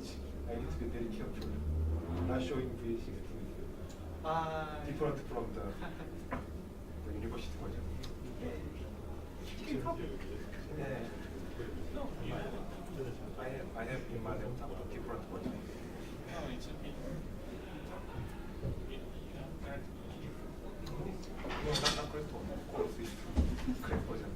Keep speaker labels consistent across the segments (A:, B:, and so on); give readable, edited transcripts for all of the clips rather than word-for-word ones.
A: pH. I need to be very careful. Not showing pH different from the university version. Yeah. No, I have in my laptop a different version. No, not correct one. Of course, it's correct version.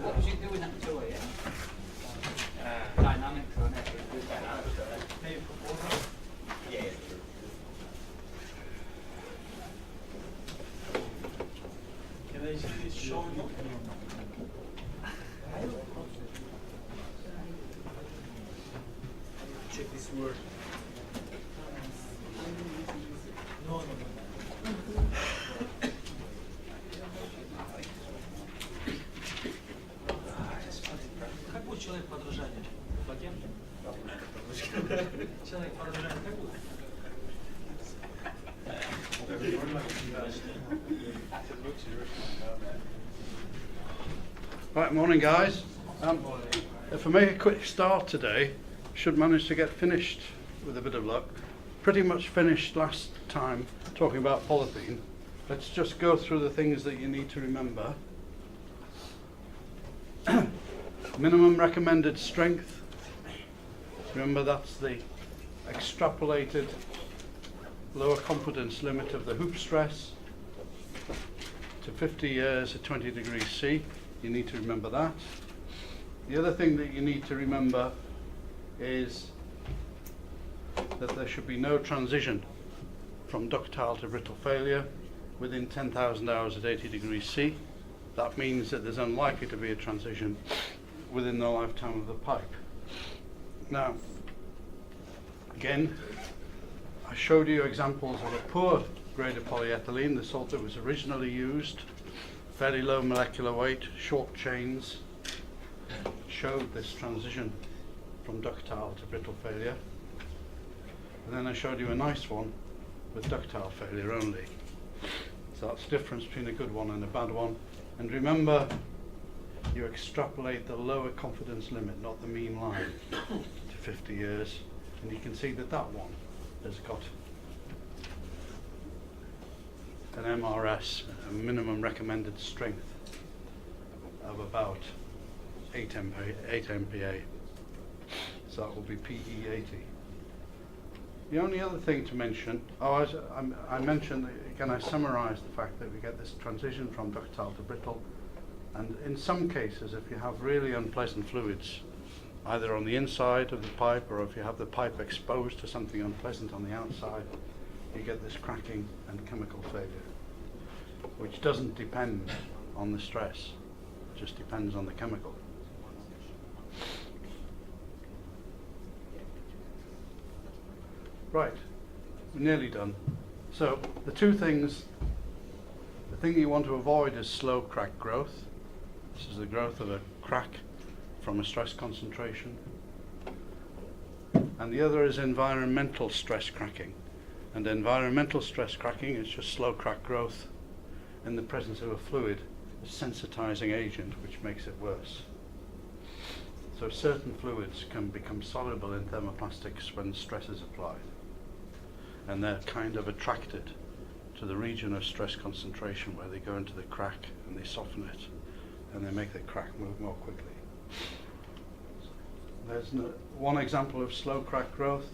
B: What was you doing at the tour, yeah? Dynamics on it. Yeah.
C: Can I see this showing up? Check this word. No. Как будет человек подражания? Багем? Человек подражания как будет?
D: Right, morning guys. If I make a quick start today, should manage to get finished with a bit of luck. Pretty much finished last time talking about polythene. Let's just go through the things that you need to remember. Minimum recommended strength. Remember that's the extrapolated lower confidence limit of the hoop stress to 50 years at 20 degrees C. You need to remember that. The other thing that you need to remember is that there should be no transition from ductile to brittle failure within 10,000 hours at 80 degrees C. That means that there's unlikely to be a transition within the lifetime of the pipe. Now, again, I showed you examples of a poor grade of polyethylene, the salt that was originally used, fairly low molecular weight, short chains, showed this transition from ductile to brittle failure. And then I showed you a nice one with ductile failure only. So that's the difference between a good one and a bad one. And remember, you extrapolate the lower confidence limit, not the mean line, to 50 years. And you can see that that one has got an MRS, a minimum recommended strength, of about 8 MPa. So that will be PE80. The only other thing to mention, I mentioned, again I summarised the fact that we get this transition from ductile to brittle, and in some cases if you have really unpleasant fluids, either on the inside of the pipe or if you have the pipe exposed to something unpleasant on the outside, you get this cracking and chemical failure, which doesn't depend on the stress, it just depends on the chemical. Right, we're nearly done. So the two things, the thing you want to avoid is slow crack growth. This is the growth of a crack from a stress concentration. And the other is environmental stress cracking. And environmental stress cracking is just slow crack growth in the presence of a fluid, a sensitizing agent, which makes it worse. So certain fluids can become soluble in thermoplastics when stress is applied. And they're kind of attracted to the region of stress concentration where they go into the crack and they soften it and they make the crack move more quickly. There's one example of slow crack growth.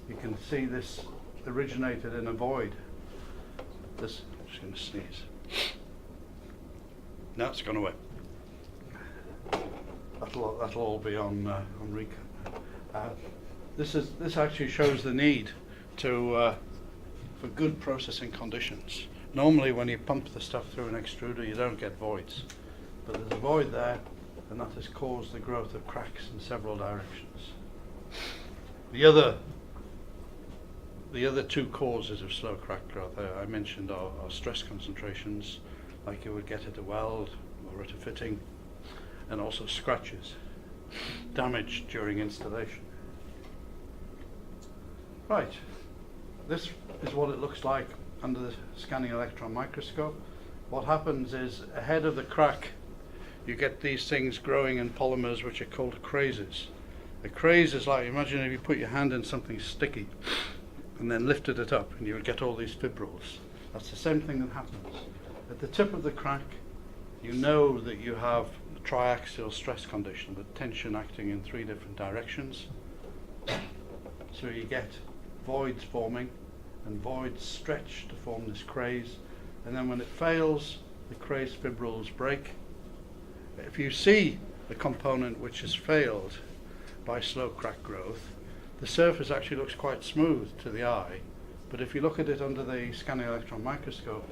D: You can see this originated in a void. This, I'm just going to sneeze. No, it's gone away. That'll all be on recap. This actually shows the need to for good processing conditions. Normally, when you pump the stuff through an extruder, you don't get voids, but there's a void there, and that has caused the growth of cracks in several directions. The other two causes of slow crack growth I mentioned are stress concentrations, like you would get at a weld or at a fitting, and also scratches, damage during installation. Right, this is what it looks like under the scanning electron microscope. What happens is, ahead of the crack, you get these things growing in polymers which are called crazes. A craze is like, imagine if you put your hand in something sticky and then lifted it up, and you would get all these fibrils. That's the same thing that happens. At the tip of the crack, you know that you have a triaxial stress condition, with tension acting in 3 different directions. So you get voids forming, and voids stretch to form this craze, and then when it fails, the craze fibrils break. If you see the component which has failed by slow crack growth, the surface actually looks quite smooth to the eye, but if you look at it under the scanning electron microscope,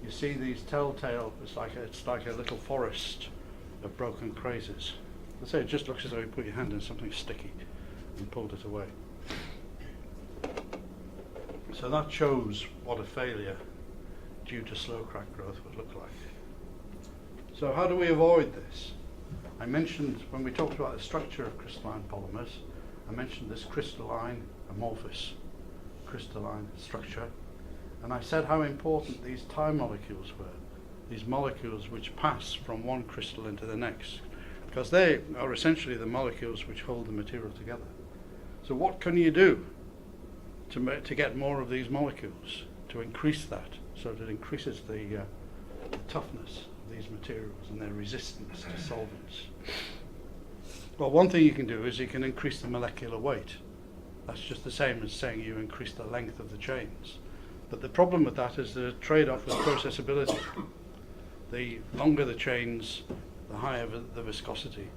D: you see these telltale, it's like a little forest of broken crazes. I say it just looks as though you put your hand in something sticky and pulled it away. So that shows what a failure due to slow crack growth would look like. So how do we avoid this? I mentioned, when we talked about the structure of crystalline polymers, I mentioned this crystalline, amorphous crystalline structure, and I said how important these tie molecules were, these molecules which pass from one crystal into the next, because they are essentially the molecules which hold the material together. So what can you do to get more of these molecules, to increase that, so that it increases the toughness of these materials and their resistance to solvents? Well, one thing you can do is you can increase the molecular weight. That's just the same as saying you increase the length of the chains. But the problem with that is the trade-off with processability. The longer the chains, the higher the viscosity,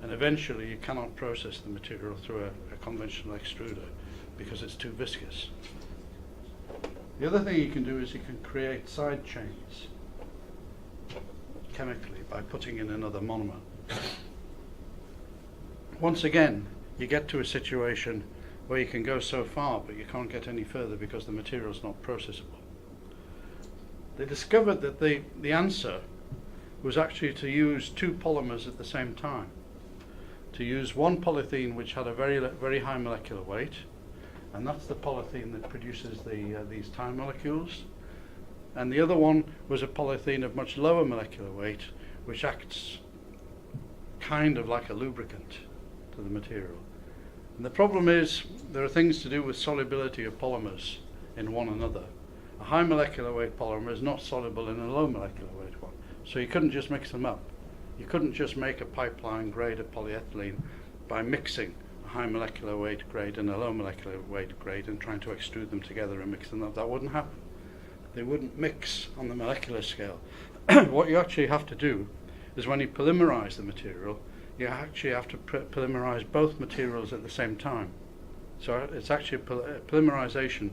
D: and eventually you cannot process the material through a conventional extruder because it's too viscous. The other thing you can do is you can create side chains chemically by putting in another monomer. Once again, you get to a situation where you can go so far, but you can't get any further because the material is not processable. They discovered that the answer was actually to use 2 polymers at the same time. To use one polythene which had a very high molecular weight, and that's the polythene that produces these tie molecules. And the other one was a polythene of much lower molecular weight, which acts kind of like a lubricant to the material. And the problem is, there are things to do with solubility of polymers in one another. A high molecular weight polymer is not soluble in a low molecular weight one. So you couldn't just mix them up. You couldn't just make a pipeline grade of polyethylene by mixing a high molecular weight grade and a low molecular weight grade and trying to extrude them together and mix them up. That wouldn't happen. They wouldn't mix on the molecular scale. What you actually have to do is, when you polymerize the material, you actually have to polymerize both materials at the same time. So it's actually a polymerization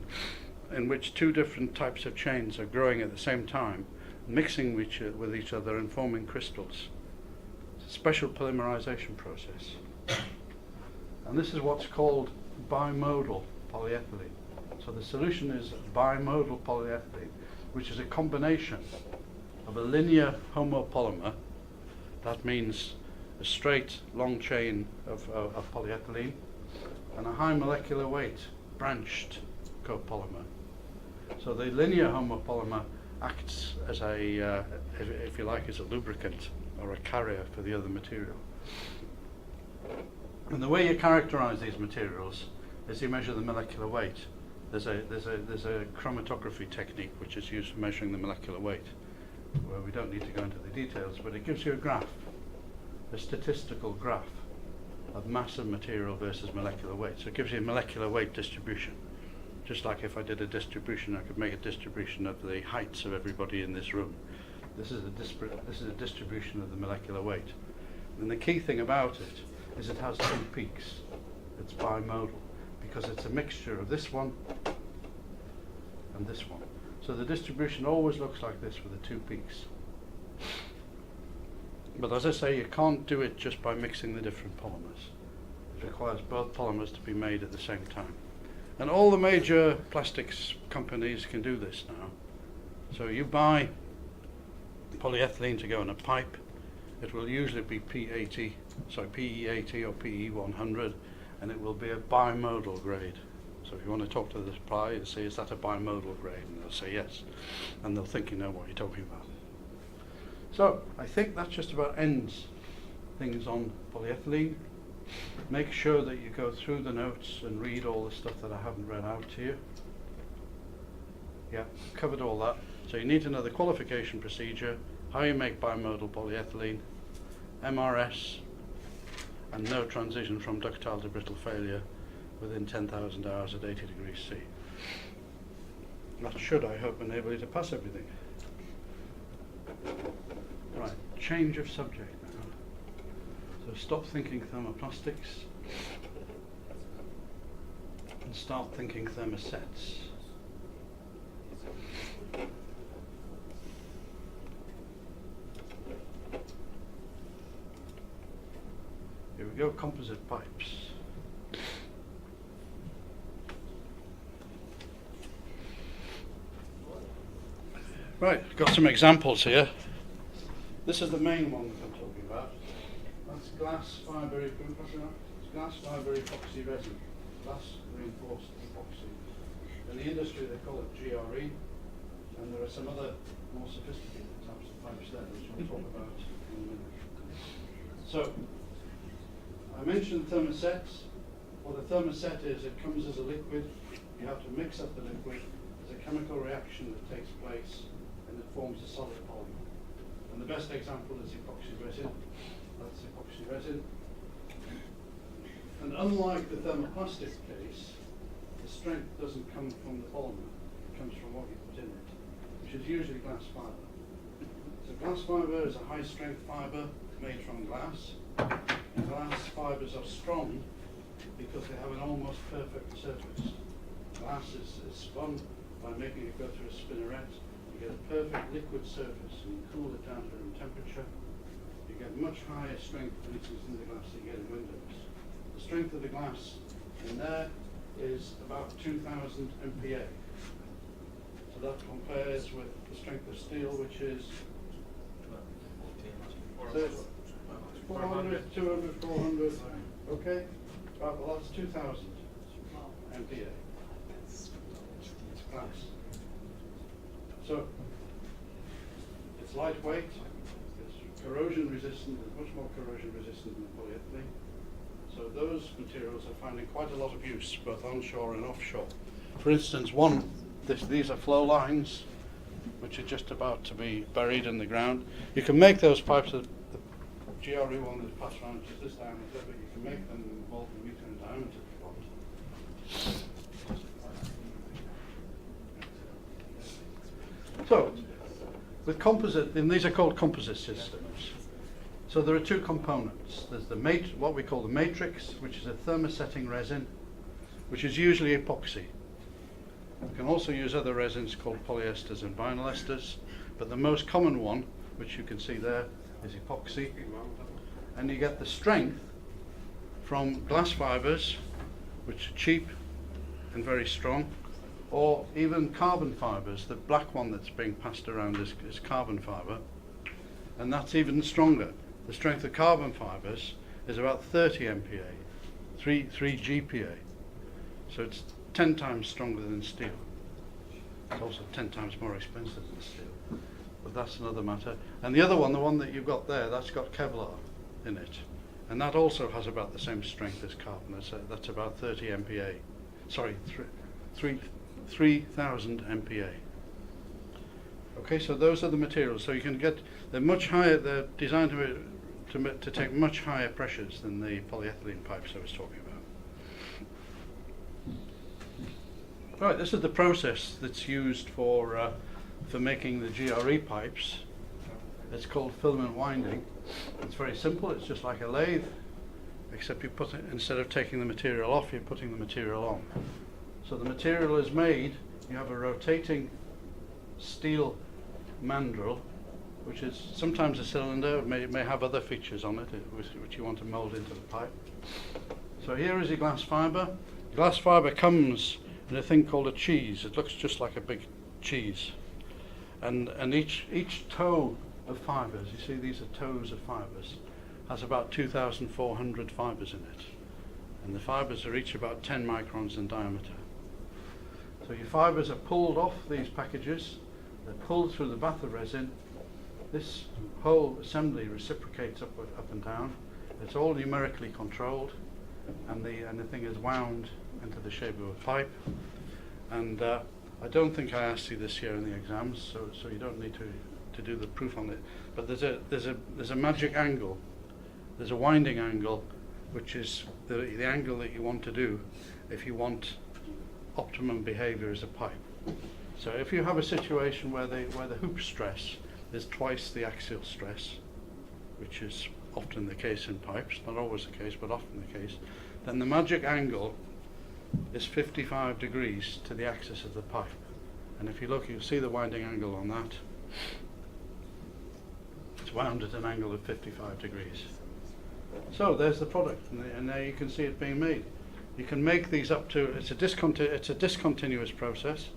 D: in which 2 different types of chains are growing at the same time, mixing with each other and forming crystals. It's a special polymerization process. And this is what's called bimodal polyethylene. So the solution is bimodal polyethylene, which is a combination of a linear homopolymer, that means a straight long chain of polyethylene, and a high molecular weight branched copolymer. So the linear homopolymer acts as a, if you like, as a lubricant or a carrier for the other material. And the way you characterize these materials is you measure the molecular weight. There's a chromatography technique which is used for measuring the molecular weight, where we don't need to go into the details, but it gives you a graph, a statistical graph of mass of material versus molecular weight. So it gives you a molecular weight distribution. Just like if I did a distribution, I could make a distribution of the heights of everybody in this room. This is a distribution of the molecular weight. And the key thing about it is it has two peaks. It's bimodal because it's a mixture of this one and this one. So the distribution always looks like this with the two peaks. But as I say, you can't do it just by mixing the different polymers. It requires both polymers to be made at the same time. And all the major plastics companies can do this now. So you buy polyethylene to go in a pipe, it will usually be PE80 or PE100, and it will be a bimodal grade. So if you want to talk to the supplier and say, is that a bimodal grade? And they'll say yes. And they'll think you know what you're talking about. So I think that just about ends things on polyethylene. Make sure that you go through the notes and read all the stuff that I haven't read out to you. Yeah, covered all that. So you need to know the qualification procedure, how you make bimodal polyethylene, MRS, and no transition from ductile to brittle failure within 10,000 hours at 80 degrees C. That should, I hope, enable you to pass everything. Right, change of subject now. So stop thinking thermoplastics and start thinking thermosets. Here we go, composite pipes. Right, got some examples here. This is the main one that I'm talking about. That's glass fibre, glass fibre epoxy resin, glass reinforced epoxy. In the industry they call it GRE, and there are some other more sophisticated types of pipes there which we'll talk about in a minute. So, I mentioned thermosets. What a thermoset is, it comes as a liquid, you have to mix up the liquid, there's a chemical reaction that takes place, and it forms a solid polymer. And the best example is epoxy resin. That's epoxy resin. And unlike the thermoplastic case, the strength doesn't come from the polymer, it comes from what you put in it, which is usually glass fibre. So glass fibre is a high strength fibre made from glass. And glass fibres are strong because they have an almost perfect surface. Glass is spun by making it go through a spinneret. You get a perfect liquid surface and you cool it down to room temperature. You get much higher strength, for instance, in the glass that you get in windows. The strength of the glass in there is about 2,000 MPa. So that compares with the strength of steel, which is 400, 200, 400. Okay? Right, well, that's 2,000 MPa. It's glass. So, it's lightweight, it's corrosion resistant, it's much more corrosion resistant than polyethylene. So those materials are finding quite a lot of use, both onshore and offshore. For instance, these are flow lines, which are just about to be buried in the ground. You can make those pipes, the GRE one is passed around just this diameter, but you can make them more than a metre in diameter if you want. So, with composite, and these are called composite systems. So there are two components. There's the what we call the matrix, which is a thermosetting resin, which is usually epoxy. We can also use other resins called polyesters and vinyl esters, but the most common one, which you can see there, is epoxy. And you get the strength from glass fibres, which are cheap and very strong, or even carbon fibres. The black one that's being passed around is carbon fibre, and that's even stronger. The strength of carbon fibres is about 30 MPa, 3 GPa. So it's 10 times stronger than steel. It's also 10 times more expensive than steel, but that's another matter. And the other one, the one that you've got there, that's got Kevlar in it, and that also has about the same strength as carbon. That's about 30 MPa. Sorry, 3,000 MPa. Okay, so those are the materials. So you can get, they're much higher, they're designed to take much higher pressures than the polyethylene pipes I was talking about. Right, this is the process that's used for making the GRE pipes. It's called filament winding. It's very simple. It's just like a lathe, except you put it, instead of taking the material off, you're putting the material on. So the material is made. You have a rotating steel mandrel, which is sometimes a cylinder. It may have other features on it, which you want to mold into the pipe. So here is your glass fibre. Glass fibre comes in a thing called a cheese. It looks just like a big cheese, and each toe of fibres, you see these are toes of fibres, has about 2,400 fibres in it, and the fibres are each about 10 microns in diameter. So your fibres are pulled off these packages, they're pulled through the bath of resin. This whole assembly reciprocates up and down. It's all numerically controlled, and the thing is wound into the shape of a pipe. And I don't think I asked you this year in the exams, so you don't need to do the proof on it. But there's a magic angle. There's a winding angle, which is the angle that you want to do if you want optimum behavior as a pipe. So if you have a situation where the hoop stress is twice the axial stress, which is often the case in pipes, not always the case, but often the case, then the magic angle is 55 degrees to the axis of the pipe. And if you look, you'll see the winding angle on that. It's wound at an angle of 55 degrees. So there's the product, and there you can see it being made. You can make these up to, it's a discontinuous process,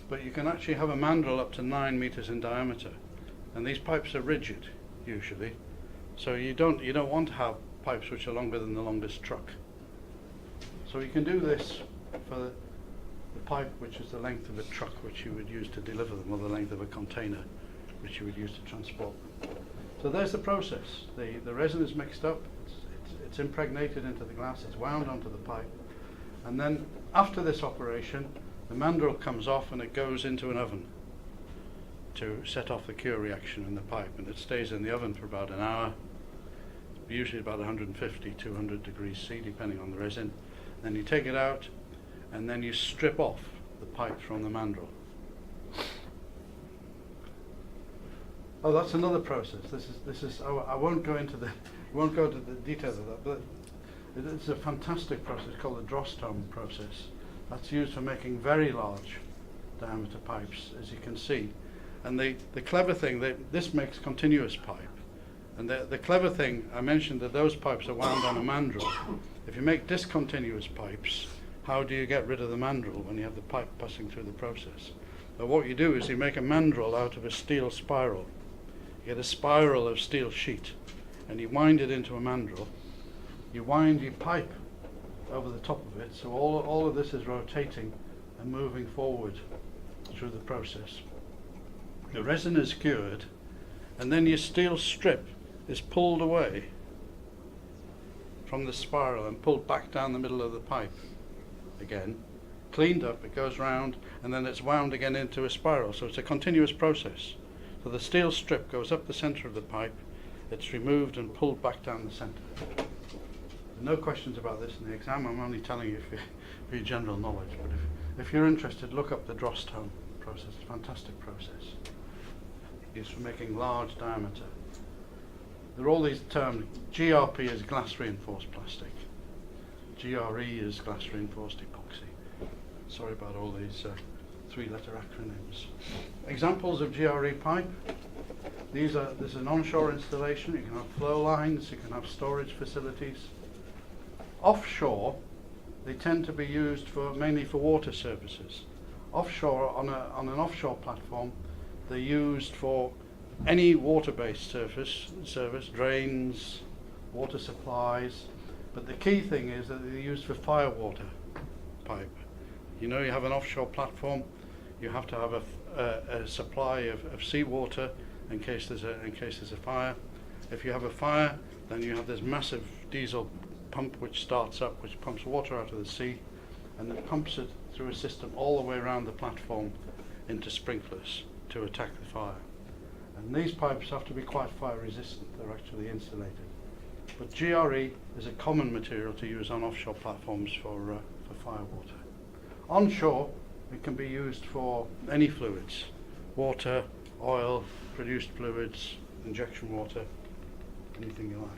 D: but you can actually have a mandrel up to 9 meters in diameter. And these pipes are rigid, usually. So you don't want to have pipes which are longer than the longest truck. So you can do this for the pipe which is the length of a truck which you would use to deliver them, or the length of a container which you would use to transport them. So there's the process. The resin is mixed up, it's impregnated into the glass, it's wound onto the pipe, and then after this operation the mandrel comes off and it goes into an oven to set off the cure reaction in the pipe, and it stays in the oven for about an hour, usually about 150, 200 degrees C depending on the resin. Then you take it out and then you strip off the pipe from the mandrel. Oh, that's another process. This is. I won't go into the details of that, but it's a fantastic process called the Drostome process. That's used for making very large diameter pipes, as you can see. And the clever thing, this makes continuous pipe. And the clever thing, I mentioned that those pipes are wound on a mandrel. If you make discontinuous pipes, how do you get rid of the mandrel when you have the pipe passing through the process? But what you do is you make a mandrel out of a steel spiral. You get a spiral of steel sheet, and you wind it into a mandrel. You wind your pipe over the top of it, so all of this is rotating and moving forward through the process. The resin is cured, and then your steel strip is pulled away from the spiral and pulled back down the middle of the pipe again, cleaned up, it goes round, and then it's wound again into a spiral. So it's a continuous process. So the steel strip goes up the center of the pipe, it's removed and pulled back down the center. No questions about this in the exam. I'm only telling you for your general knowledge, but if you're interested, look up the Drostome process. It's a fantastic process. Used for making large diameter. There are all these terms. GRP is glass reinforced plastic. GRE is glass reinforced epoxy. Sorry about all these three-letter acronyms. Examples of GRE pipe. This is an onshore installation. You can have flow lines, you can have storage facilities. Offshore, they tend to be used mainly for water services. Offshore, on an offshore platform, they're used for any water-based service, drains, water supplies. But the key thing is that they're used for fire water pipe. You know, you have an offshore platform, you have to have a supply of seawater in case there's a fire. If you have a fire, then you have this massive diesel pump which starts up, which pumps water out of the sea, and then pumps it through a system all the way around the platform into sprinklers to attack the fire. And these pipes have to be quite fire resistant. They're actually insulated. But GRE is a common material to use on offshore platforms for firewater. Onshore, it can be used for any fluids, water, oil, produced fluids, injection water, anything you like.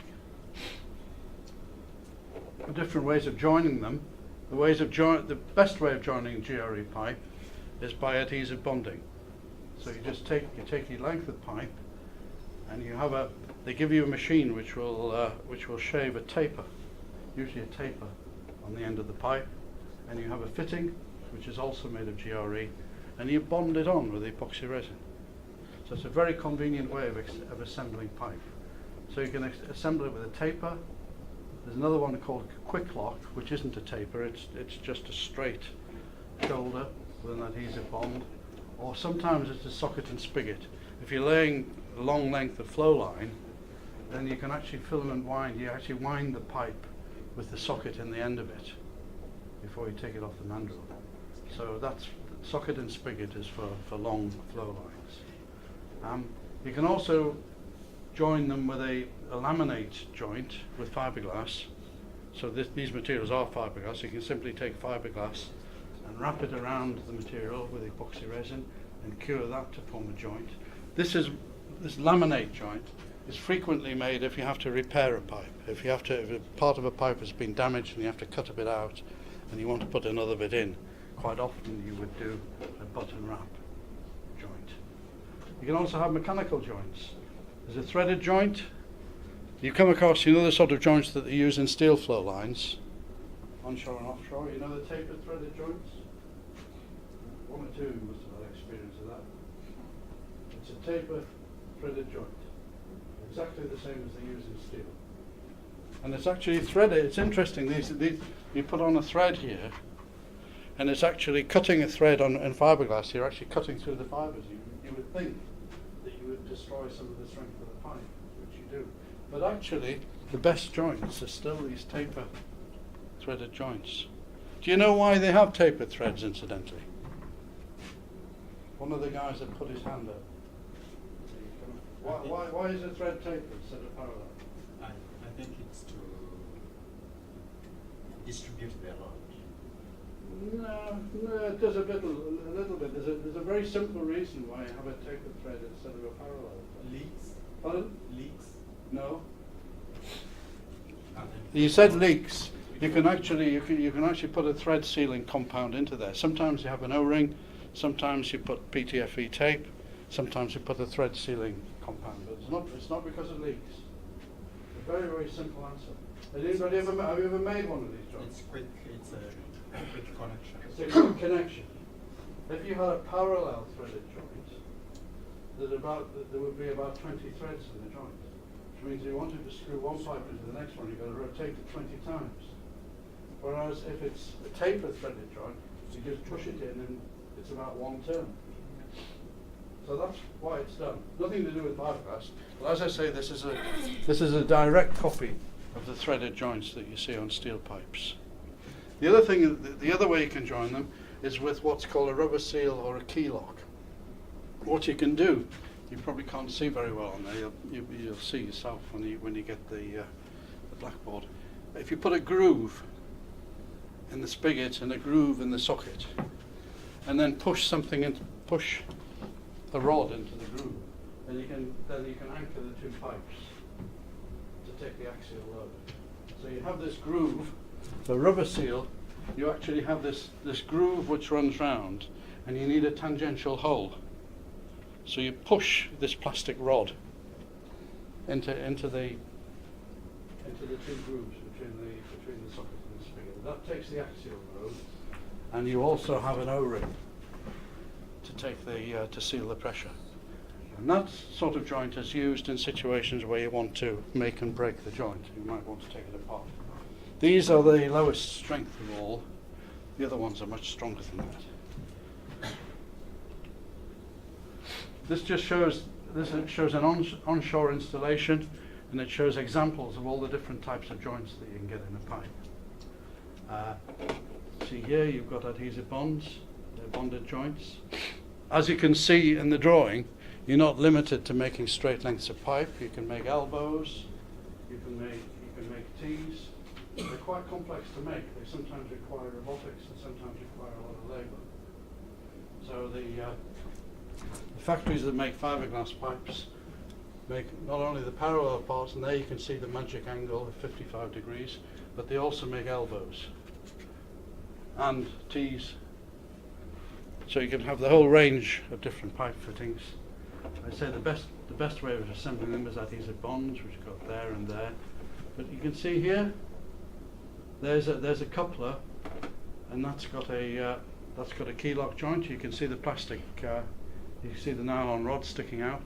D: The different ways of joining them. The best way of joining GRE pipe is by adhesive bonding. So you just take your length of pipe, and they give you a machine which will shave a taper, usually a taper, on the end of the pipe, and you have a fitting which is also made of GRE, and you bond it on with epoxy resin. So it's a very convenient way of assembling pipe. So you can assemble it with a taper. There's another one called quick lock, which isn't a taper, it's just a straight shoulder with an adhesive bond, or sometimes it's a socket and spigot. If you're laying a long length of flow line, then you can actually filament wind. You actually wind the pipe with the socket in the end of it before you take it off the mandrel. So that's socket and spigot is for long flow lines. You can also join them with a laminate joint with fiberglass. So these materials are fiberglass. You can simply take fiberglass and wrap it around the material with epoxy resin and cure that to form a joint. This laminate joint is frequently made if you have to repair a pipe. If a part of a pipe has been damaged and you have to cut a bit out and you want to put another bit in, quite often you would do a button wrap joint. You can also have mechanical joints. There's a threaded joint. You come across, the sort of joints that they use in steel flow lines, onshore and offshore. You know the tapered threaded joints? One or two must have had experience of that. It's a taper threaded joint, exactly the same as they use in steel. And it's actually threaded. It's interesting. You put on a thread here, and it's actually cutting a thread in fiberglass. You're actually cutting through the fibers. You would think that you would destroy some of the strength of the pipe, which you do. But actually, the best joints are still these taper threaded joints. Do you know why they have tapered threads, incidentally? One of the guys that put his hand up. Why is a thread tapered instead of parallel?
E: I think it's to distribute the load.
D: No, it does a little bit. There's a very simple reason why you have a tapered thread instead of a parallel thread.
E: Leaks?
D: Pardon?
E: Leaks?
D: No.
E: Nothing.
D: You said leaks. You can actually put a thread sealing compound into there. Sometimes you have an O-ring. Sometimes you put PTFE tape. Sometimes you put a thread sealing compound. But it's not because of leaks. It's a very, very simple answer. Have you ever made one of these joints?
E: It's quick. It's a quick connection.
D: It's a quick connection. If you had a parallel threaded joint, there would be about 20 threads in the joint, which means if you wanted to screw one pipe into the next one, you've got to rotate it 20 times. Whereas if it's a taper threaded joint, you just push it in and it's about one turn. So that's why it's done. Nothing to do with fiberglass. But as I say, this is a direct copy of the threaded joints that you see on steel pipes. The other way you can join them is with what's called a rubber seal or a key lock. What you can do, you probably can't see very well on there. You'll see yourself when you get the blackboard. If you put a groove in the spigot and a groove in the socket, and then push a rod into the groove, then you can anchor the two pipes to take the axial load. So you have this groove. The rubber seal, you actually have this groove which runs round, and you need a tangential hole. So you push this plastic rod into the two grooves between the socket and the spigot. That takes the axial load, and you also have an O-ring to take to seal the pressure. And that sort of joint is used in situations where you want to make and break the joint. You might want to take it apart. These are the lowest strength of all. The other ones are much stronger than that. This shows an onshore installation, and it shows examples of all the different types of joints that you can get in a pipe. See here, you've got adhesive bonds. They're bonded joints. As you can see in the drawing, you're not limited to making straight lengths of pipe. You can make elbows. You tees. They're quite complex to make. They sometimes require robotics and sometimes require a lot of labour. So the factories that make fiberglass pipes make not only the parallel parts, and there you can see the magic angle of 55 degrees, but they also make elbows and tees. So you can have the whole range of different pipe fittings. I'd say the best way of assembling them is adhesive bonds, which go there and there. But you can see here, there's a coupler, and that's got a key lock joint. You can see the plastic, you can see the nylon rod sticking out.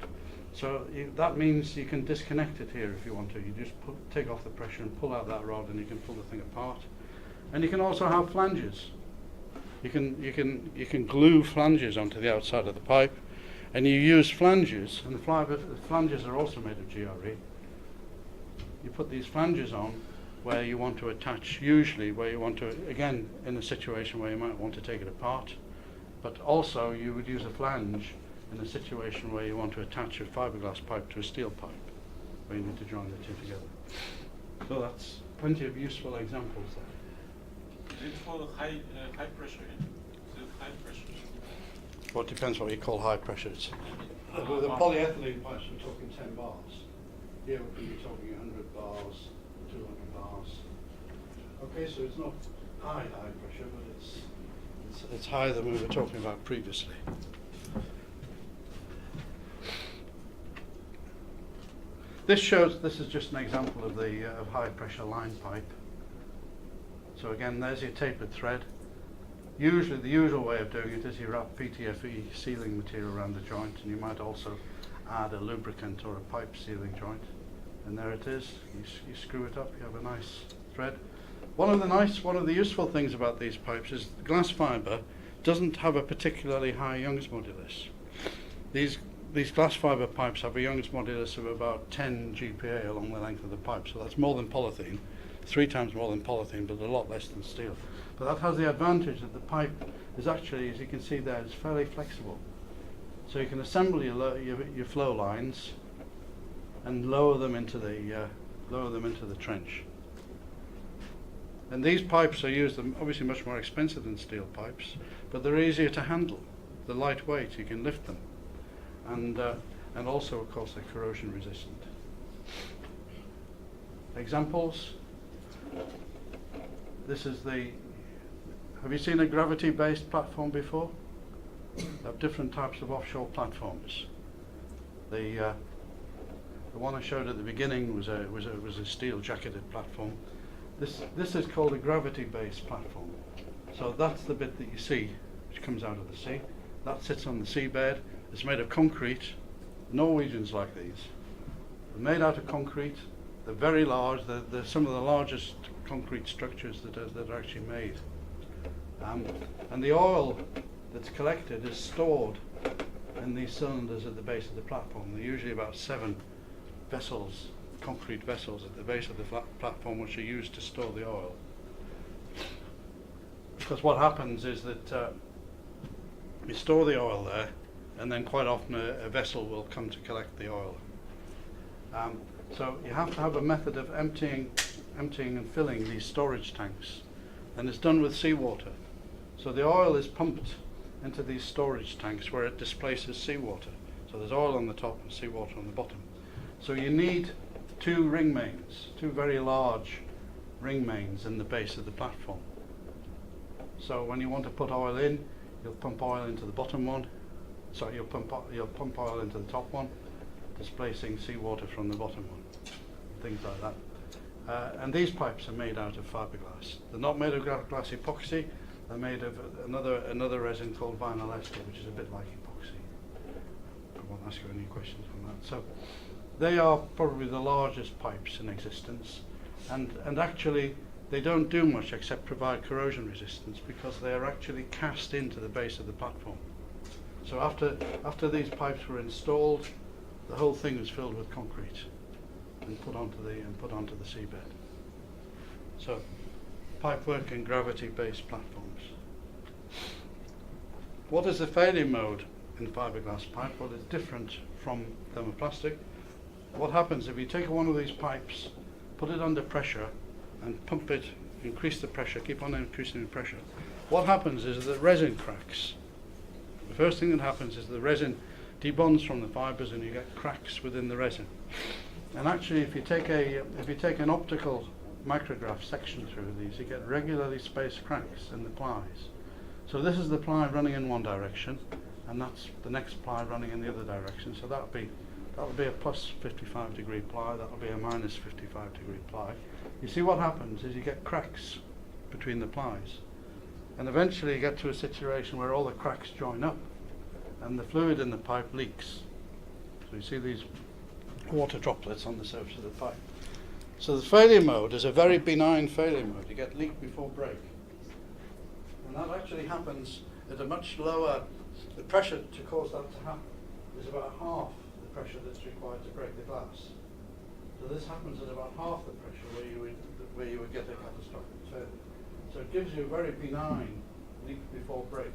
D: So that means you can disconnect it here if you want to. You just take off the pressure and pull out that rod, and you can pull the thing apart. And you can also have flanges. You can glue flanges onto the outside of the pipe, and you use flanges, and the flanges are also made of GRE. You put these flanges on where you want to attach, usually where you want to, again, in a situation where you might want to take it apart, but also you would use a flange in a situation where you want to attach a fiberglass pipe to a steel pipe, where you need to join the two together. So that's plenty of useful examples there.
F: Is it for high pressure? Is it high pressure?
D: Well, it depends what you call high pressure. With the polyethylene pipes, we're talking 10 bars. Here we can be talking 100 bars, 200 bars. Okay, so it's not high pressure, but it's higher than we were talking about previously. This is just an example of the of high pressure line pipe. So again, there's your tapered thread. Usually, the usual way of doing it is you wrap PTFE sealing material around the joint, and you might also add a lubricant or a pipe sealing joint. And there it is. You screw it up. You have a nice thread. One of the useful things about these pipes is the glass fibre doesn't have a particularly high Young's modulus. These glass fibre pipes have a Young's modulus of about 10 GPa along the length of the pipe, so that's more than polythene, 3 times more than polythene, but a lot less than steel. But that has the advantage that the pipe is actually, as you can see there, it's fairly flexible. So you can assemble your flow lines and lower them into the trench. And these pipes are used, obviously much more expensive than steel pipes, but they're easier to handle. They're lightweight, you can lift them. And also, of course, they're corrosion resistant. Examples. This is have you seen a gravity-based platform before? They have different types of offshore platforms. The one I showed at the beginning was a steel jacketed platform. This is called a gravity-based platform. So that's the bit that you see, which comes out of the sea. That sits on the seabed. It's made of concrete. Norwegians like these. They're made out of concrete. They're very large. They're some of the largest concrete structures that are actually made. And the oil that's collected is stored in these cylinders at the base of the platform. They're usually about 7 vessels, concrete vessels at the base of the platform, which are used to store the oil. Because what happens is that you store the oil there, and then quite often a vessel will come to collect the oil. So you have to have a method of emptying and filling these storage tanks, and it's done with seawater. So the oil is pumped into these storage tanks where it displaces seawater. So there's oil on the top and seawater on the bottom. So you need 2 ring mains, 2 very large ring mains in the base of the platform. So when you want to put oil in, you'll pump oil into the bottom one. So you'll pump oil into the top one, displacing seawater from the bottom one. Things like that. And these pipes are made out of fiberglass. They're not made of glass epoxy. They're made of another resin called vinyl ester, which is a bit like epoxy. I won't ask you any questions on that. So they are probably the largest pipes in existence, and actually they don't do much except provide corrosion resistance because they are actually cast into the base of the platform. So after these pipes were installed, the whole thing was filled with concrete and put onto the seabed. So pipework and gravity-based platforms. What is the failure mode in fiberglass pipe? Well, it's different from thermoplastic. What happens if you take one of these pipes, put it under pressure, and pump it, increase the pressure, keep on increasing the pressure, what happens is that resin cracks. The first thing that happens is the resin debonds from the fibres and you get cracks within the resin. And actually, if you take an optical micrograph section through these, you get regularly spaced cracks in the plies. So this is the ply running in one direction, and that's the next ply running in the other direction. So that'll be a plus 55 degree ply, that'll be a minus 55 degree ply. You see what happens is you get cracks between the plies. And eventually you get to a situation where all the cracks join up and the fluid in the pipe leaks. So you see these water droplets on the surface of the pipe. So the failure mode is a very benign failure mode. You get leak before break. And that actually happens at a much lower, the pressure to cause that to happen is about half the pressure that's required to break the glass. So this happens at about half the pressure where you would get a catastrophic failure. So it gives you a very benign leak before break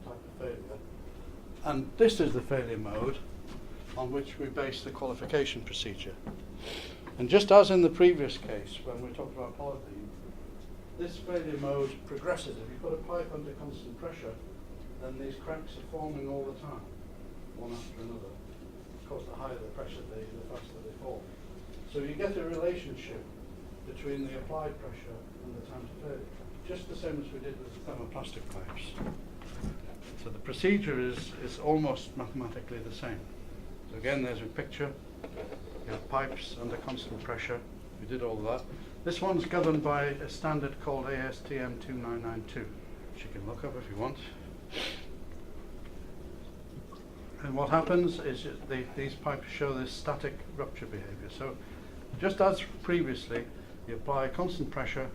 D: type of failure. And this is the failure mode on which we base the qualification procedure. And just as in the previous case when we talked about polythene, this failure mode progresses. If you put a pipe under constant pressure, then these cracks are forming all the time, one after another. Of course, the higher the pressure, the faster they form. So you get a relationship between the applied pressure and the time to failure, just the same as we did with the thermoplastic pipes. So the procedure is almost mathematically the same. So again, there's a picture. You have pipes under constant pressure. We did all of that. This one's governed by a standard called ASTM8039, which you can look up if you want. And what happens is these pipes show this static rupture behavior. So just as previously, you apply constant pressure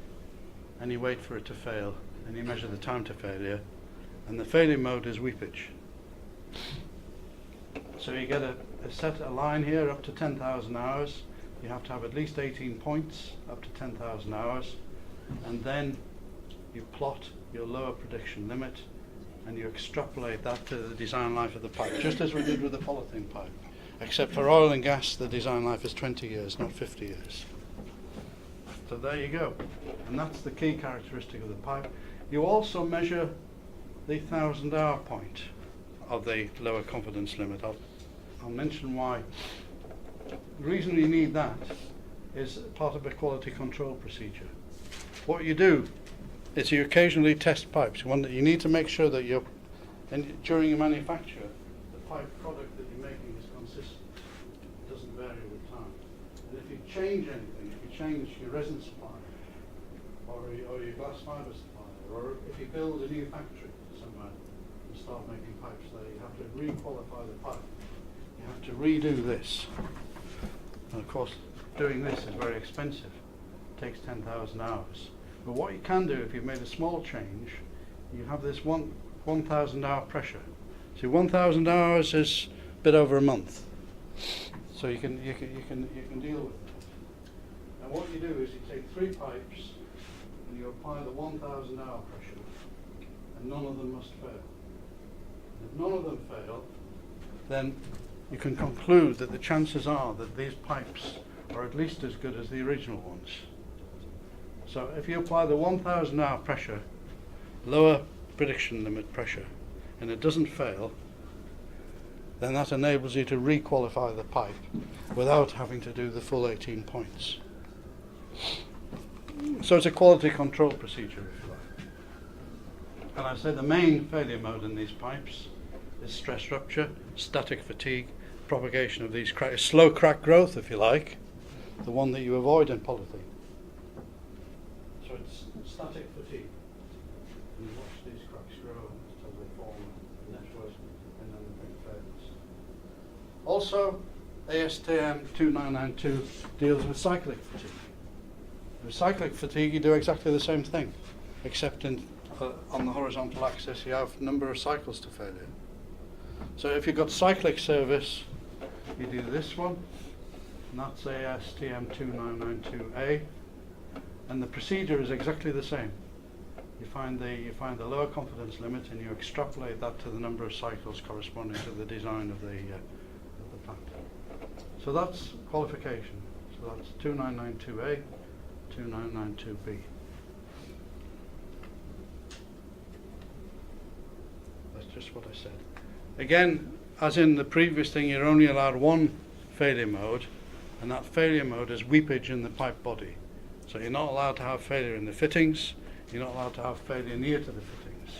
D: and you wait for it to fail, and you measure the time to failure, and the failure mode is weepage. So you get a line here up to 10,000 hours. You have to have at least 18 points up to 10,000 hours, and then you plot your lower prediction limit and you extrapolate that to the design life of the pipe, just as we did with the polythene pipe. Except for oil and gas, the design life is 20 years, not 50 years. So there you go. And that's the key characteristic of the pipe. You also measure the 1,000-hour point of the lower confidence limit. I'll mention why. The reason you need that is part of a quality control procedure. What you do is you occasionally test pipes. You need to make sure that during your manufacture, the pipe product that you're making is consistent. It doesn't vary with time. And if you change anything, if you change your resin supply, or your glass fiber supply, or if you build a new factory somewhere and start making pipes there, you have to re-qualify the pipe. You have to redo this. And of course, doing this is very expensive. It takes 10,000 hours. But what you can do, if you've made a small change, you have this 1,000 hour pressure. See, 1,000 hours is a bit over a month. So you can deal with that. And what you do is you take 3 pipes and you apply the 1,000 hour pressure, and none of them must fail. And if none of them fail, then you can conclude that the chances are that these pipes are at least as good as the original ones. So if you apply the 1,000 hour pressure, lower prediction limit pressure, and it doesn't fail, then that enables you to re-qualify the pipe without having to do the full 18 points. So it's a quality control procedure, if you like. And I say the main failure mode in these pipes is stress rupture, static fatigue, propagation of these cracks, slow crack growth, if you like, the one that you avoid in polythene. So it's static fatigue. You watch these cracks grow until they form a network, and then the thing fails. Also, ASTM8039 deals with cyclic fatigue. With cyclic fatigue, you do exactly the same thing, except on the horizontal axis you have number of cycles to failure. So if you've got cyclic service, you do this one, and that's ASTM2992A, and the procedure is exactly the same. You find the lower confidence limit and you extrapolate that to the number of cycles corresponding to the design of the plant. So that's qualification. So that's 2992A, 2992B. That's just what I said. Again, as in the previous thing, you're only allowed one failure mode, and that failure mode is weepage in the pipe body. So you're not allowed to have failure in the fittings, you're not allowed to have failure near to the fittings.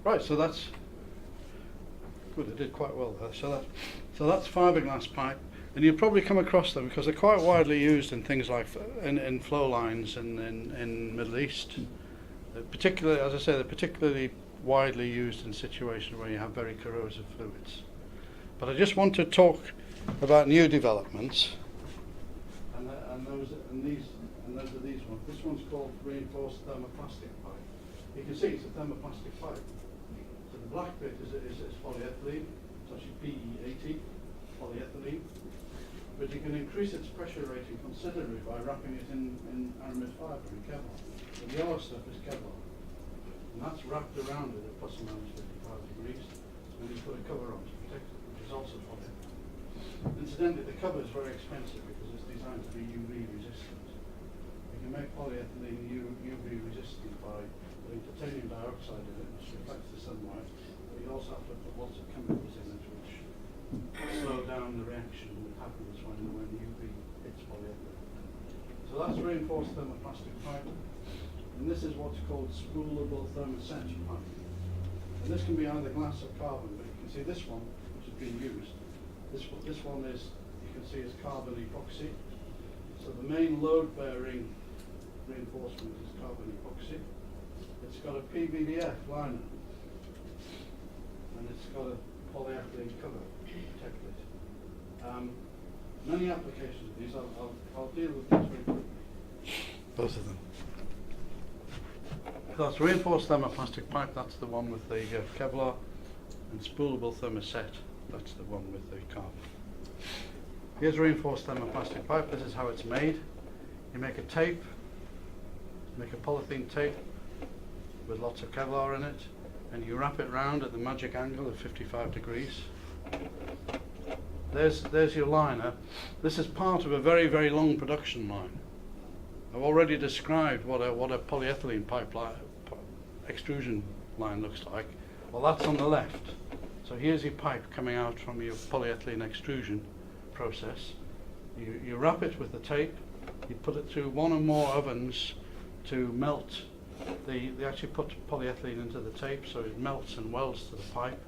D: Right, so that's good, I did quite well there. So that's fiberglass pipe, and you'll probably come across them because they're quite widely used in things like in flow lines in Middle East. Particularly, as I say, they're particularly widely used in situations where you have very corrosive fluids. But I just want to talk about new developments, and those are these ones. This one's called reinforced thermoplastic pipe. You can see it's a thermoplastic pipe. So the black bit is polyethylene. It's actually PE80 polyethylene. But you can increase its pressure rating considerably by wrapping it in aramid fibre and Kevlar. The yellow stuff is Kevlar, and that's wrapped around it at plus or minus 55 degrees, and you put a cover on to protect it, which is also polyethylene. Incidentally, the cover is very expensive because it's designed to be UV resistant. You can make polyethylene UV resistant by putting titanium dioxide in it, which reflects the sunlight, but you also have to put lots of chemicals in it, which slow down the reaction that happens when UV hits polyethylene. So that's reinforced thermoplastic pipe. And this is what's called spoolable thermoset pipe. And this can be either glass or carbon, but you can see this one, which is being used. This one is, you can see, is carbon epoxy. So the main load-bearing reinforcement is carbon epoxy. It's got a PVDF liner, and it's got a polyethylene cover to protect it. Many applications of these. I'll deal with these very quickly. Both of them. That's reinforced thermoplastic pipe, that's the one with the Kevlar, and spoolable thermoset, that's the one with the carbon. Here's reinforced thermoplastic pipe. This is how it's made. You make a tape, make a polythene tape with lots of Kevlar in it, and you wrap it round at the magic angle of 55 degrees. There's your liner. This is part of a very, very long production line. I've already described what a polyethylene pipeline extrusion line looks like. Well, that's on the left. So here's your pipe coming out from your polyethylene extrusion process. You wrap it with the tape. You put it through one or more ovens to melt. They actually put polyethylene into the tape so it melts and welds to the pipe.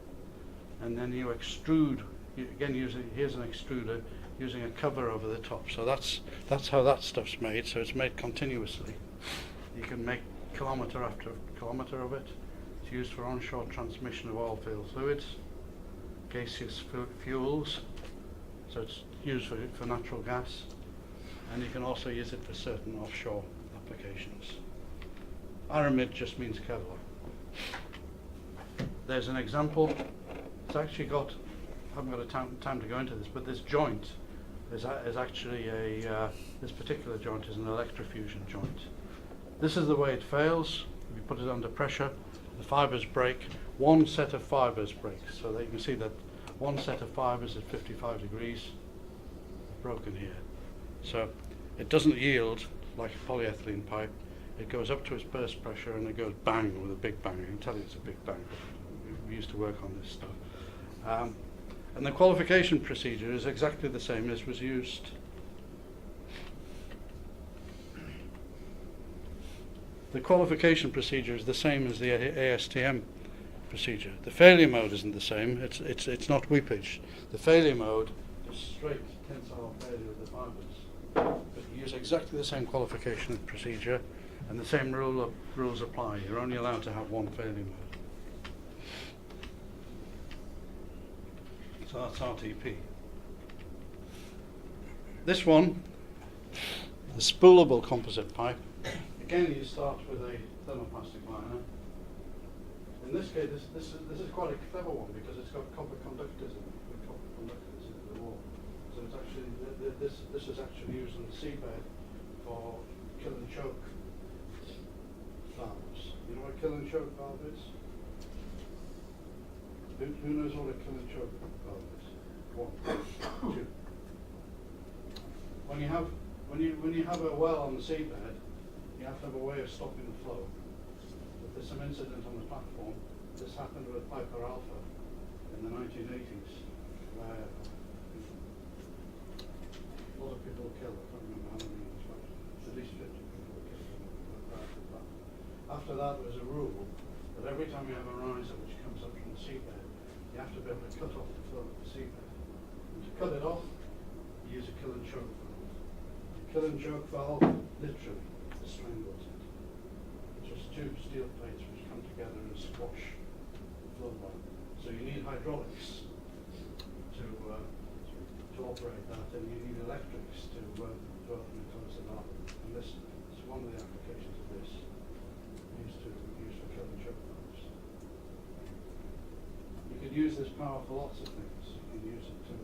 D: And then you extrude. Here's an extruder using a cover over the top. So that's how that stuff's made. So it's made continuously. You can make kilometre after kilometre of it. It's used for onshore transmission of oil field fluids, gaseous fuels. So it's used for natural gas, and you can also use it for certain offshore applications. Aramid just means Kevlar. There's an example. It's actually got, I haven't got a time to go into this, but this joint is actually this particular joint is an electrofusion joint. This is the way it fails. If you put it under pressure, the fibres break. One set of fibres breaks, so that you can see that one set of fibres at 55 degrees broken here. So it doesn't yield like a polyethylene pipe. It goes up to its burst pressure and it goes bang with a big bang. I can tell you it's a big bang. We used to work on this stuff. And the qualification procedure is exactly the same as was used. The qualification procedure is the same as the ASTM procedure. The failure mode isn't the same. It's not weepage. The failure mode is straight tensile failure of the fibres. But you use exactly the same qualification procedure, and the same rules apply. You're only allowed to have one failure mode. So that's RTP. This one, the spoolable composite pipe. Again, you start with a thermoplastic liner. In this case, this is quite a clever one because it's got copper conductors in the wall. So it's actually this is actually used on the seabed for kill and choke valves. You know what a kill and choke valve is? Who knows what a kill and choke valve is? One, two. when you have a well on the seabed, you have to have a way of stopping the flow. If there's some incident on the platform, this happened with Piper Alpha in the 1980s, where a lot of people were killed. I can't remember how many, at least 50 people were killed. After that, there was a rule that every time you have a riser which comes up from the seabed, you have to be able to cut off the flow of the seabed. And to cut it off, you use a kill and choke valve. The kill and choke valve literally strangles it. It's just two steel plates which come together and squash the flow line. So you need hydraulics to operate that, and you need electrics to open and close the valve. And this is one of the applications of this. Used for kill and choke valves. You could use this power for lots of things. You can use it to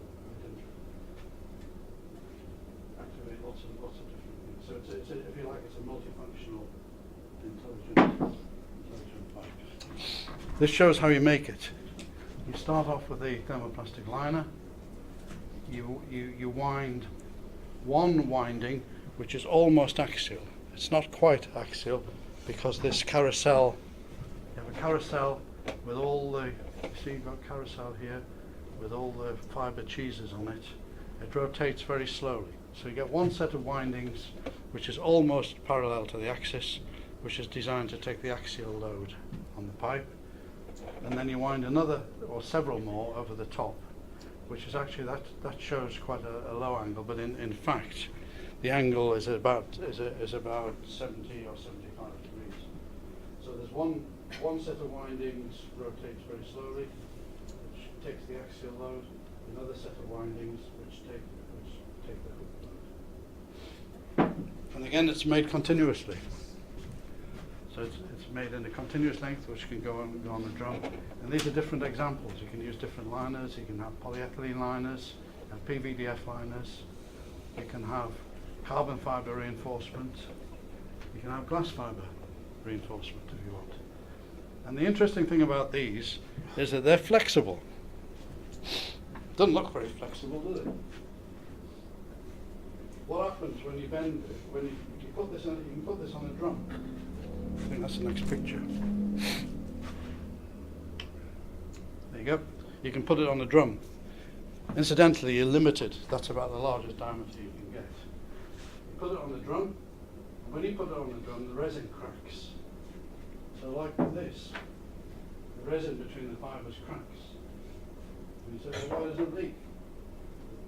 D: activate lots of different things. So it's if you like, it's a multifunctional intelligent pipe. This shows how you make it. You start off with a thermoplastic liner. You wind one winding which is almost axial. It's not quite axial because this carousel, you have a carousel with all the, you see you've got carousel here with all the fibre cheeses on it. It rotates very slowly. So you get one set of windings which is almost parallel to the axis, which is designed to take the axial load on the pipe. And then you wind another or several more over the top, which is actually, that shows quite a low angle, but in fact the angle is about 70 or 75 degrees. So there's one set of windings rotates very slowly, which takes the axial load, another set of windings which take the hook load. And again, it's made continuously. So it's made in a continuous length which can go on the drum. And these are different examples. You can use different liners, you can have polyethylene liners, and PVDF liners, you can have carbon fibre reinforcement, you can have glass fibre reinforcement if you want. And the interesting thing about these is that they're flexible. Doesn't look very flexible, does it? What happens when you bend it, when you put this on, you can put this on a drum. I think that's the next picture. There you go. You can put it on a drum. Incidentally, you're limited. That's about the largest diameter you can get. You put it on the drum, and when you put it on the drum, the resin cracks. So like with this, the resin between the fibres cracks. And you say, well, why does it leak?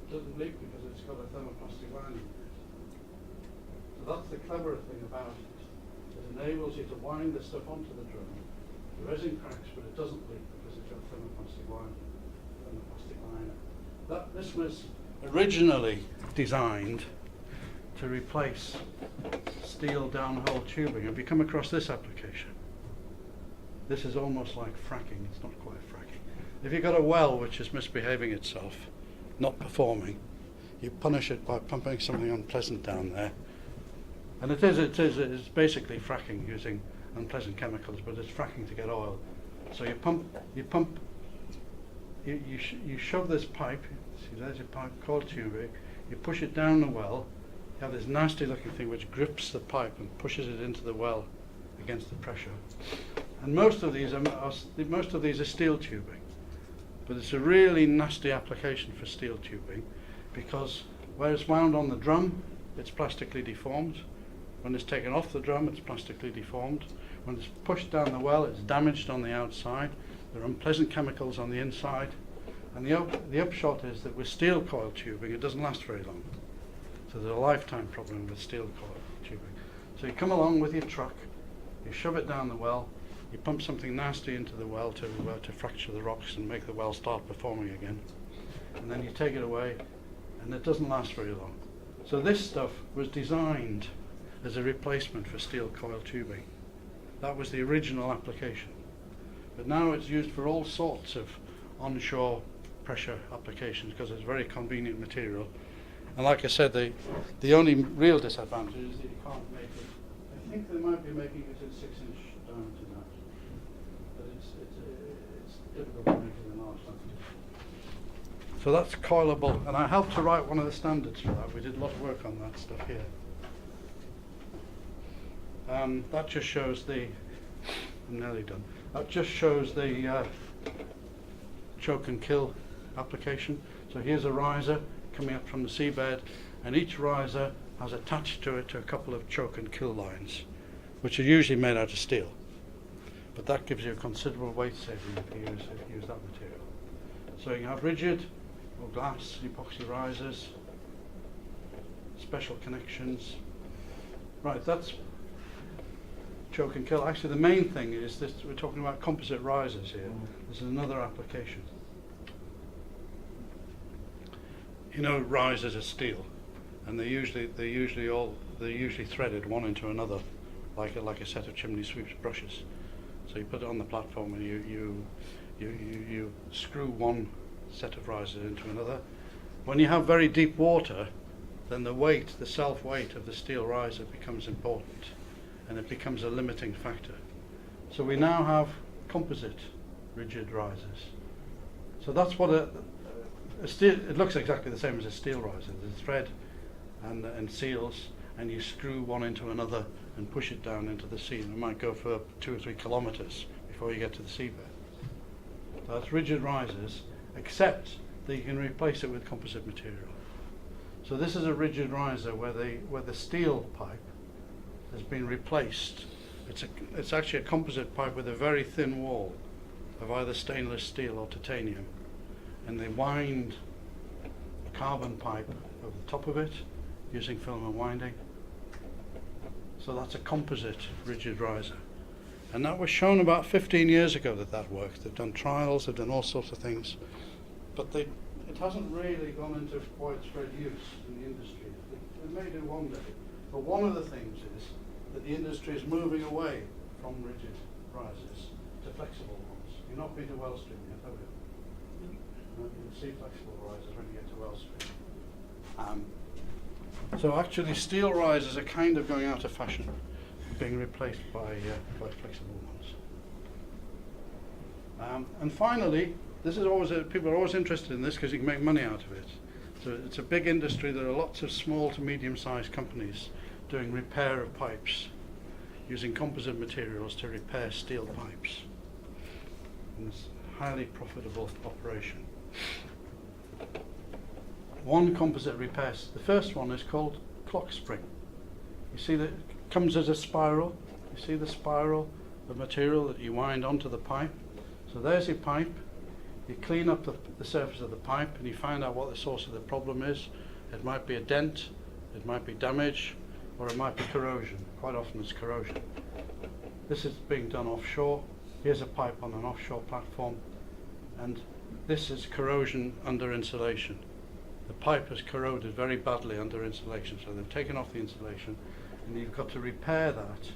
D: It doesn't leak because it's got a thermoplastic lining in it. So that's the clever thing about it. It enables you to wind the stuff onto the drum. The resin cracks, but it doesn't leak because it's got thermoplastic liner. This was originally designed to replace steel downhole tubing. Have you come across this application? This is almost like fracking. It's not quite fracking. If you've got a well which is misbehaving itself, not performing, you punish it by pumping something unpleasant down there. And it's basically fracking using unpleasant chemicals, but it's fracking to get oil. So you shove this pipe, see there's your pipe, coiled tubing, you push it down the well, you have this nasty looking thing which grips the pipe and pushes it into the well against the pressure. And most of these are steel tubing, but it's a really nasty application for steel tubing because where it's wound on the drum, it's plastically deformed. When it's taken off the drum, it's plastically deformed. When it's pushed down the well, it's damaged on the outside. There are unpleasant chemicals on the inside. And the upshot is that with steel coil tubing, it doesn't last very long. So there's a lifetime problem with steel coil tubing. So you come along with your truck, you shove it down the well, you pump something nasty into the well to fracture the rocks and make the well start performing again. And then you take it away, and it doesn't last very long. So this stuff was designed as a replacement for steel coil tubing. That was the original application. But now it's used for all sorts of onshore pressure applications because it's a very convenient material. And like I said, the only real disadvantage is that you can't make it. I think they might be making it in 6-inch diameter now. But it's difficult to make it in large diameter. So that's coilable, and I helped to write one of the standards for that. We did a lot of work on that stuff here. That just shows the, I'm nearly done. That just shows the choke and kill application. So here's a riser coming up from the seabed, and each riser has attached to it to a couple of choke and kill lines, which are usually made out of steel. But that gives you a considerable weight saving if you use that material. So you have rigid or glass epoxy risers, special connections. Right, that's choke and kill. Actually, the main thing is this: we're talking about composite risers here. This is another application. You know, risers are steel, and they're usually threaded one into another, like a set of chimney sweeps brushes. So you put it on the platform, and you screw one set of risers into another. When you have very deep water, then the self-weight of the steel riser becomes important, and it becomes a limiting factor. So we now have composite rigid risers. So that's what a steel, it looks exactly the same as a steel riser. There's a thread and seals, and you screw one into another and push it down into the sea. It might go for 2 or 3 kilometers before you get to the seabed. So that's rigid risers, except that you can replace it with composite material. So this is a rigid riser where the steel pipe has been replaced. It's actually a composite pipe with a very thin wall of either stainless steel or titanium, and they wind a carbon pipe over the top of it using filament winding. So that's a composite rigid riser, and that was shown about 15 years ago that worked. They've done trials, they've done all sorts of things, but it hasn't really gone into widespread use in the industry. It may do one day, but one of the things is that the industry is moving away from rigid risers to flexible ones. You've not been to Wellstream yet, have you? You'll see flexible risers when you get to Wellstream. So actually steel risers are kind of going out of fashion, being replaced by flexible ones. And finally, this is always people are always interested in this because you can make money out of it. So it's a big industry. There are lots of small to medium-sized companies doing repair of pipes, using composite materials to repair steel pipes. And it's a highly profitable operation. One composite repair, the first one is called clock spring. You see that it comes as a spiral. You see the spiral of material that you wind onto the pipe. So there's your pipe. You clean up the surface of the pipe and you find out what the source of the problem is. It might be a dent, it might be damage, or it might be corrosion. Quite often it's corrosion. This is being done offshore. Here's a pipe on an offshore platform, and this is corrosion under insulation. The pipe has corroded very badly under insulation, so they've taken off the insulation, and you've got to repair that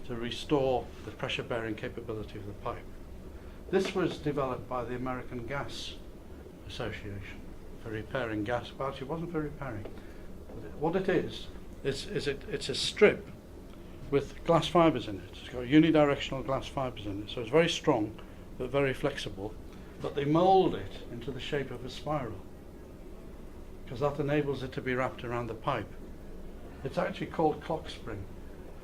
D: to restore the pressure bearing capability of the pipe. This was developed by the American Gas Association for repairing gas. Well, actually, it wasn't for repairing. What it is it's a strip with glass fibres in it. It's got unidirectional glass fibres in it, so it's very strong but very flexible. But they mould it into the shape of a spiral, because that enables it to be wrapped around the pipe. It's actually called clock spring.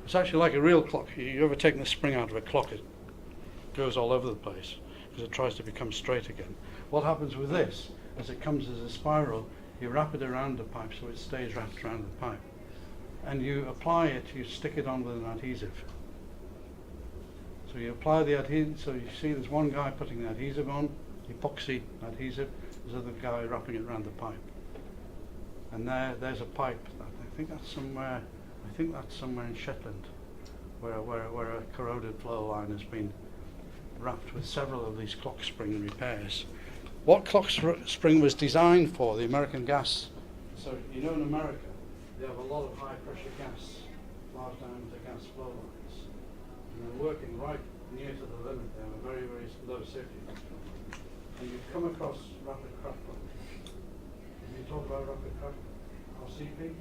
D: It's actually like a real clock. You ever taken the spring out of a clock? It goes all over the place because it tries to become straight again. What happens with this, as it comes as a spiral, you wrap it around the pipe so it stays wrapped around the pipe. And you apply it, you stick it on with an adhesive. So you apply the adhesive, so you see there's one guy putting the adhesive on, epoxy adhesive, there's another guy wrapping it around the pipe. And there's a pipe. I think that's somewhere in Shetland, where a corroded flow line has been wrapped with several of these clock spring repairs. What clock spring was designed for, the American gas, so you know in America they have a lot of high pressure gas, large diameter gas flow lines, and they're working right near to the limit. They have a very, very low safety factor. And you come across rapid crack plug. Have you talked about rapid crack RCP?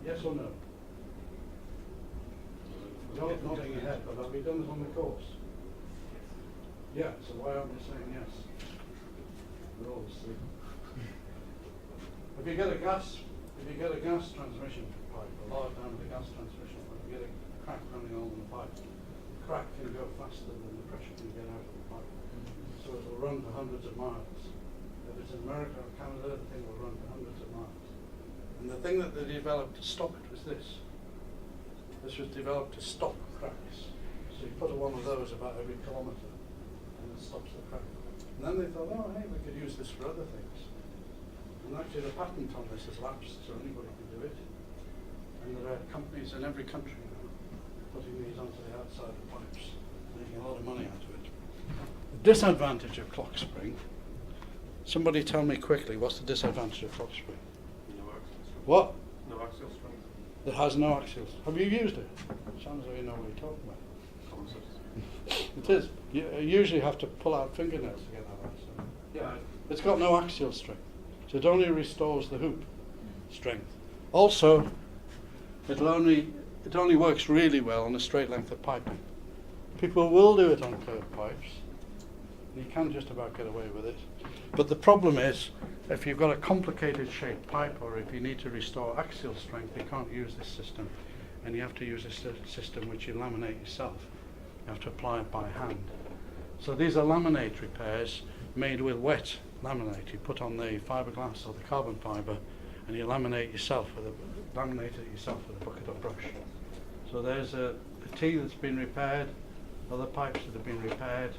D: Yes or no? No, nodding your head, but have we done this on the course? Yeah, so why aren't they saying yes? we're all asleep. If you get a gas transmission pipe, a large diameter gas transmission pipe, you get a crack running along the pipe. The crack can go faster than the pressure can get out of the pipe. So it will run for hundreds of miles. If it's in America or Canada, the thing will run for hundreds of miles. And the thing that they developed to stop it was this. This was developed to stop cracks. So you put one of those about every kilometre and it stops the crack. And then they thought, oh hey, we could use this for other things. And actually the patent on this has lapsed, so anybody can do it. And there are companies in every country now putting these onto the outside of pipes, making a lot of money out of it. The disadvantage of clock spring, somebody tell me quickly, what's the disadvantage of clock spring?
F: No axial strength.
D: What?
F: No axial strength.
D: It has no axials. Have you used it? Sounds like you know what you're talking about. It is. You usually have to pull out fingernails to get that out. So.
F: Yeah.
D: It's got no axial strength. So it only restores the hoop strength. Also, it only works really well on a straight length of piping. People will do it on curved pipes. And you can just about get away with it. But the problem is, if you've got a complicated shaped pipe or if you need to restore axial strength, you can't use this system. And you have to use a system which you laminate yourself. You have to apply it by hand. So these are laminate repairs made with wet laminate. You put on the fiberglass or the carbon fiber and you laminate it yourself with a bucket or brush. So there's a T that's been repaired, other pipes that have been repaired.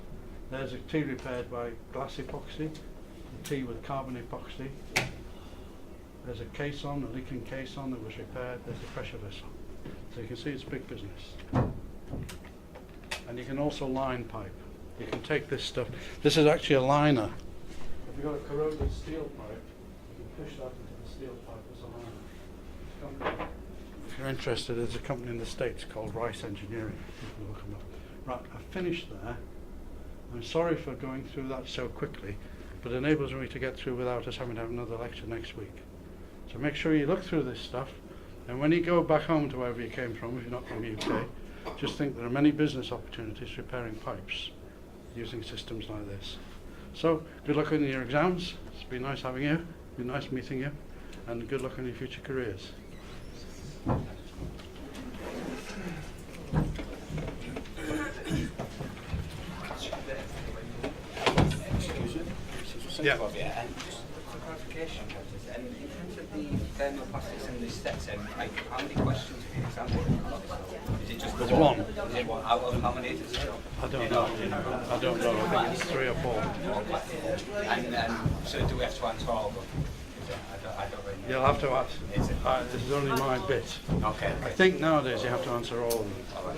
D: There's a T repaired by glass epoxy, a T with carbon epoxy. There's a caisson, a leaking caisson that was repaired. There's a pressure vessel. So you can see it's big business. And you can also line pipe. You can take this stuff. This is actually a liner. If you've got a corroded steel pipe, you can push that into the steel pipe as a liner. If you're interested, there's a company in the States called Rice Engineering. You can look them up. Right, I've finished there. I'm sorry for going through that so quickly, but it enables me to get through without us having to have another lecture next week. So make sure you look through this stuff, and when you go back home to wherever you came from, if you're not from the UK, just think there are many business opportunities repairing pipes using systems like this. So, good luck in your exams. It's been nice having you. It's been nice meeting you. And good luck in your future careers. Yeah.
B: Yeah, and just for clarification purposes, and in terms of the thermoplastics and the sets, how many questions have you examined? Is it just
D: There's one.
B: Is it one out of how many is it?
D: I don't know. I don't know. I think it's 3 or 4.
B: And so do we have to answer all of them? I don't really know.
D: You'll have to ask. This is only my bit.
B: Okay.
D: I think nowadays you have to answer all of them.
B: All right.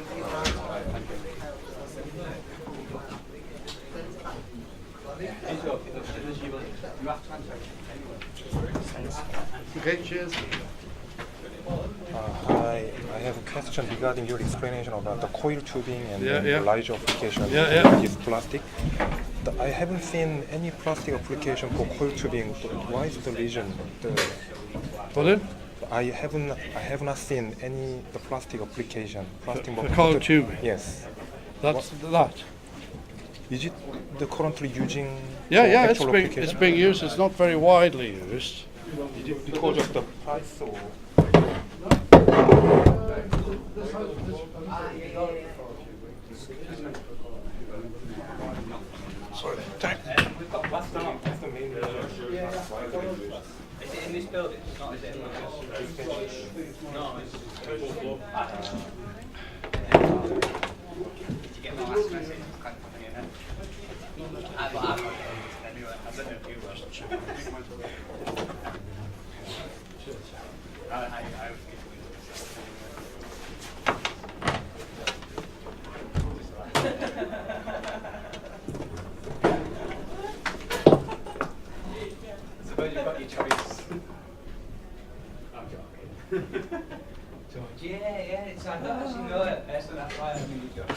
B: Thank you. You have to answer anyway.
D: Okay, cheers.
G: Hi, I have a question regarding your explanation about the coil tubing and the large application of this plastic. I haven't seen any plastic application for coil tubing. Why is the reason?
D: Pardon?
G: I have not seen any the plastic application. Plastic
D: For coil tubing?
G: Yes.
D: That's that.
G: Is it the currently using?
D: Yeah, it's
G: actual
D: being
G: application?
D: used. It's not very widely used.
G: Is it because of the price or?
D: Sorry.
B: We've got plastic. That's the main reason. Is it in this building? It's not, is it in the No, it's Did you get my last message? I can't put it in there. I'm not anyway. I don't know if you were. I was suppose you've got your choice. I'm joking. Yeah, it's I don't actually know it, so that's why I knew you got